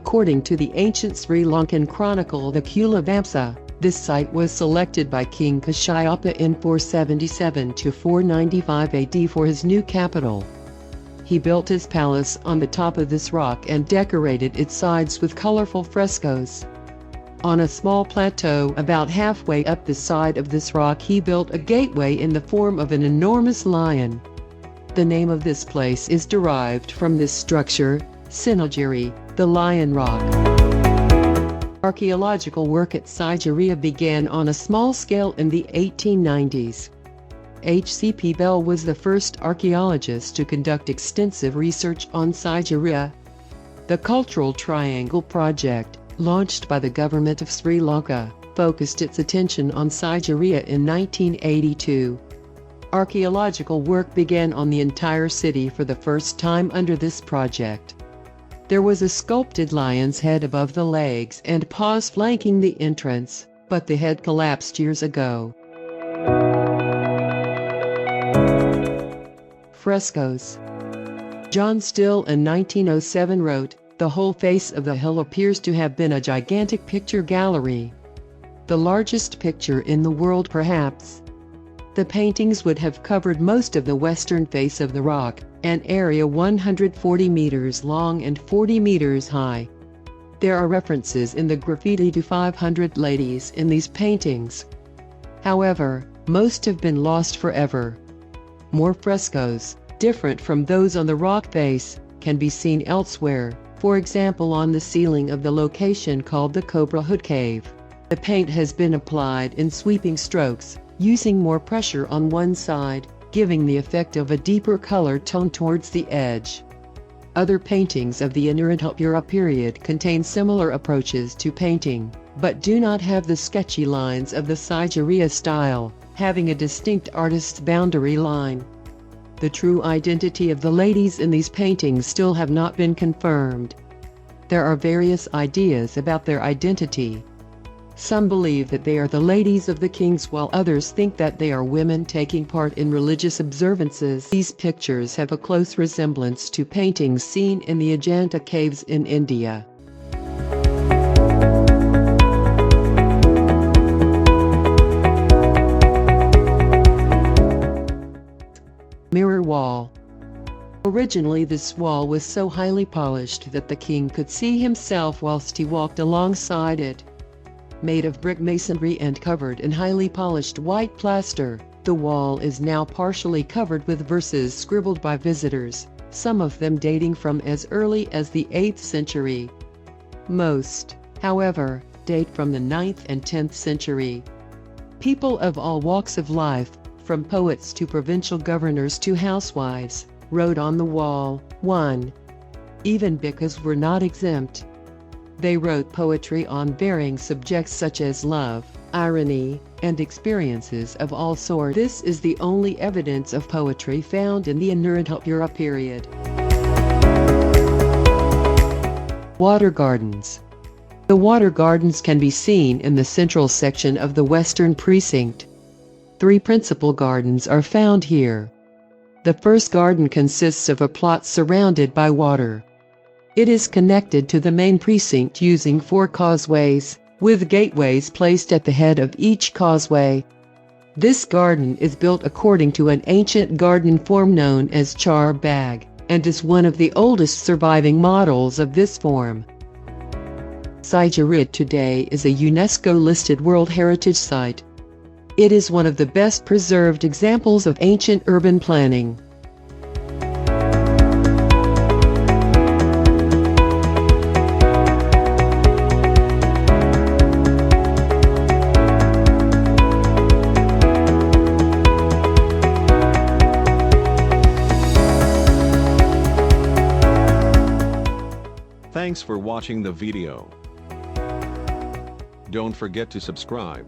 According to the ancient Sri Lankan chronicle the Kulavamsa, this site was selected by King Kashyapa in 477 to 495 AD for his new capital. He built his palace on the top of this rock and decorated its sides with colorful frescoes. On a small plateau about halfway up the side of this rock he built a gateway in the form of an enormous lion. The name of this place is derived from this structure, Sigiriya, the Lion Rock. Archaeological work at Sigiriya began on a small scale in the 1890s. H.C.P. Bell was the first archaeologist to conduct extensive research on Sigiriya. The Cultural Triangle Project, launched by the government of Sri Lanka, focused its attention on Sigiriya in 1982. Archaeological work began on the entire city for the first time under this project. There was a sculpted lion's head above the legs and paws flanking the entrance, but the head collapsed years ago. Frescoes. John Still in 1907 wrote, "The whole face of the hill appears to have been a gigantic picture gallery. The largest picture in the world perhaps." The paintings would have covered most of the western face of the rock, an area 140 meters long and 40 meters high. There are references in the graffiti to 500 ladies in these paintings. However, most have been lost forever. More frescoes, different from those on the rock face, can be seen elsewhere, for example on the ceiling of the location called the Cobra Hood Cave. The paint has been applied in sweeping strokes, using more pressure on one side, giving the effect of a deeper color tone towards the edge. Other paintings of the Anuradhapura period contain similar approaches to painting, but do not have the sketchy lines of the Sigiriya style, having a distinct artist's boundary line. The true identity of the ladies in these paintings still have not been confirmed. There are various ideas about their identity. Some believe that they are the ladies of the kings while others think that they are women taking part in religious observances. These pictures have a close resemblance to paintings seen in the Ajanta caves in India. Mirror wall. Originally this wall was so highly polished that the king could see himself whilst he walked alongside it. Made of brick masonry and covered in highly polished white plaster, the wall is now partially covered with verses scribbled by visitors, some of them dating from as early as the 8th century. Most, however, date from the 9th and 10th century. People of all walks of life, from poets to provincial governors to housewives, wrote on the wall. 1. Even bhikkhus were not exempt. They wrote poetry on varying subjects such as love, irony, and experiences of all sorts. This is the only evidence of poetry found in the Anuradhapura period. Water gardens. The water gardens can be seen in the central section of the western precinct. 3 principal gardens are found here. The first garden consists of a plot surrounded by water. It is connected to the main precinct using 4 causeways, with gateways placed at the head of each causeway. This garden is built according to an ancient garden form known as char bag, and is one of the oldest surviving models of this form. Sigiriya today is a UNESCO-listed World Heritage Site. It is one of the best preserved examples of ancient urban planning. Thanks for watching the video. Don't forget to subscribe.